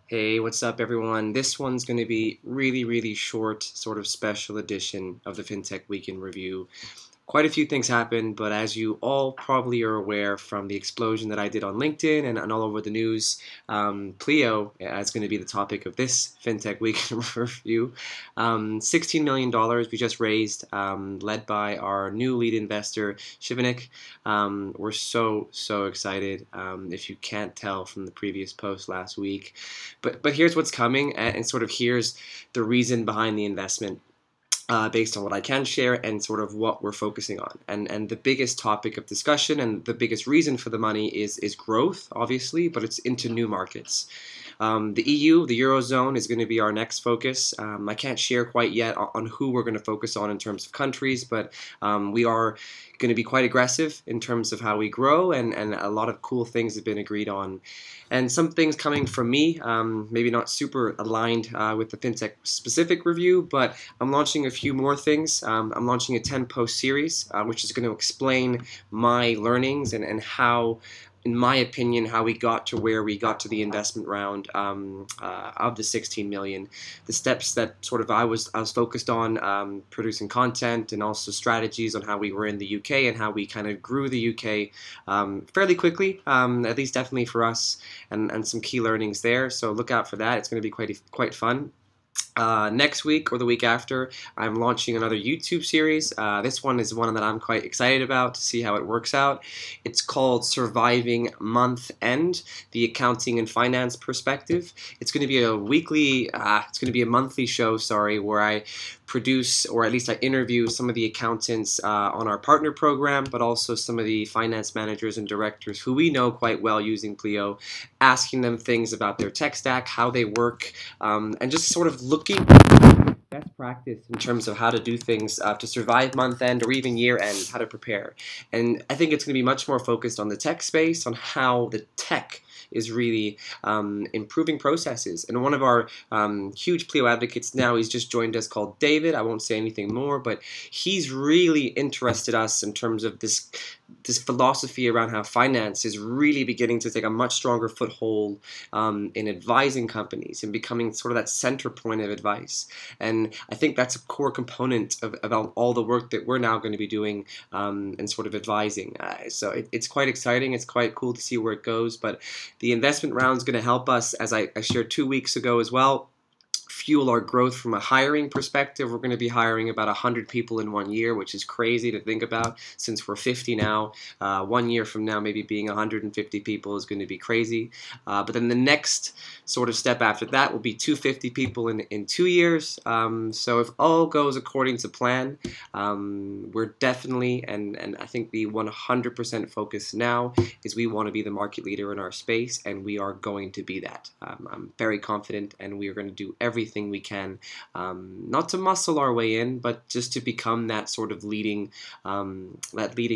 Hey, what's up everyone? This one's going to be really short, sort of special edition of the Fintech Week in Review. Quite a few things happened, but as you all probably are aware from the explosion that I did on LinkedIn and all over the news, Pleo is going to be the topic of this Fintech Week in Review. $16 million we just raised, led by our new lead investor, Shivanik. We're so excited, if you can't tell from the previous post last week. But here's what's coming, and sort of here's the reason behind the investment. Based on what I can share and sort of what we're focusing on. And the biggest topic of discussion and the biggest reason for the money is growth, obviously, but it's into new markets. The EU, the Eurozone, is going to be our next focus. I can't share quite yet on who we're going to focus on in terms of countries, but we are going to be quite aggressive in terms of how we grow, and a lot of cool things have been agreed on. And some things coming from me, maybe not super aligned with the FinTech specific review, but I'm launching a few more things. I'm launching a 10-post series, which is going to explain my learnings and how, in my opinion, how we got to where we got to the investment round of the 16 million. The steps that sort of I was focused on, producing content and also strategies on how we were in the UK and how we kind of grew the UK fairly quickly, at least definitely for us, and some key learnings there. So look out for that. It's going to be quite fun. Next week or the week after, I'm launching another YouTube series. This one is one that I'm quite excited about to see how it works out. It's called Surviving Month End, the Accounting and Finance Perspective. It's going to be a monthly show, where I produce, or at least I interview, some of the accountants on our partner program, but also some of the finance managers and directors who we know quite well using Pleo, asking them things about their tech stack, how they work, and just sort of looking at best practice in terms of how to do things to survive month end or even year end, how to prepare. And I think it's going to be much more focused on the tech space, on how the tech is really improving processes. And one of our huge Pleo advocates now, he's just joined us, called David. I won't say anything more, but he's really interested us in terms of this philosophy around how finance is really beginning to take a much stronger foothold in advising companies and becoming sort of that center point of advice. And I think that's a core component of all the work that we're now going to be doing and sort of advising. So it's quite exciting. It's quite cool to see where it goes. But the investment round is going to help us, as I shared 2 weeks ago as well, fuel our growth from a hiring perspective. We're going to be hiring about 100 people in 1 year, which is crazy to think about since we're 50 now. 1 year from now, maybe being 150 people is going to be crazy. But then the next sort of step after that will be 250 people in 2 years. So if all goes according to plan, we're definitely, and I think the 100% focus now is we want to be the market leader in our space, and we are going to be that. I'm very confident, and we are going to do everything we can, not to muscle our way in, but just to become that sort of leading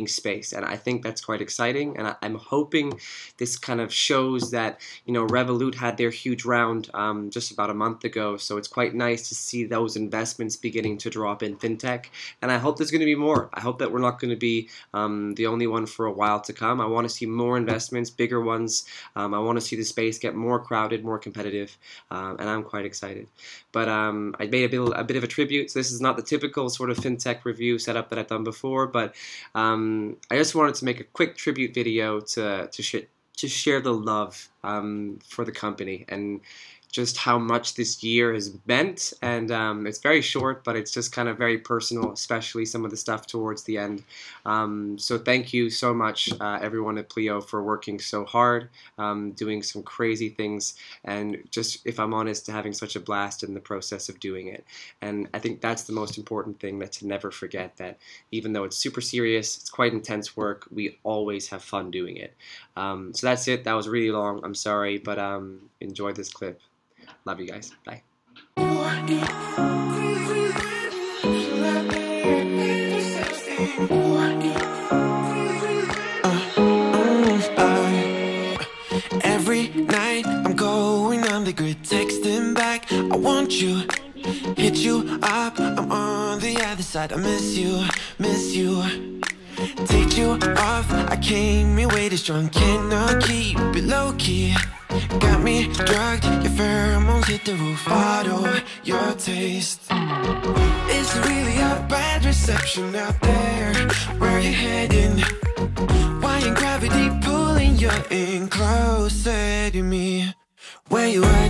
space. And I think that's quite exciting, and I'm hoping this kind of shows that, you know, Revolut had their huge round just about a month ago, so it's quite nice to see those investments beginning to drop in fintech, and I hope there's going to be more. I hope that we're not going to be the only one for a while to come. I want to see more investments, bigger ones. I want to see the space get more crowded, more competitive, and I'm quite excited. But I made a bit of a tribute. So this is not the typical sort of fintech review setup that I've done before, but I just wanted to make a quick tribute video to share the love for the company and just how much this year has meant. And it's very short, but it's just kind of very personal, especially some of the stuff towards the end. So thank you so much, everyone at Pleo, for working so hard, doing some crazy things, and just, if I'm honest, having such a blast in the process of doing it. And I think that's the most important thing, that to never forget that even though it's super serious, it's quite intense work, we always have fun doing it. So that's it. That was really long. I'm sorry, but enjoy this clip. Love you guys. Bye. Every night I'm going on the grid, texting back, I want you, hit you up, I'm on the other side, I miss you, take you off, I came in way too strong, cannot keep it low key, got me drugged, your fur taste. Is there really a bad reception out there? Where you heading? Why ain't gravity pulling you in closer to me? Where you at?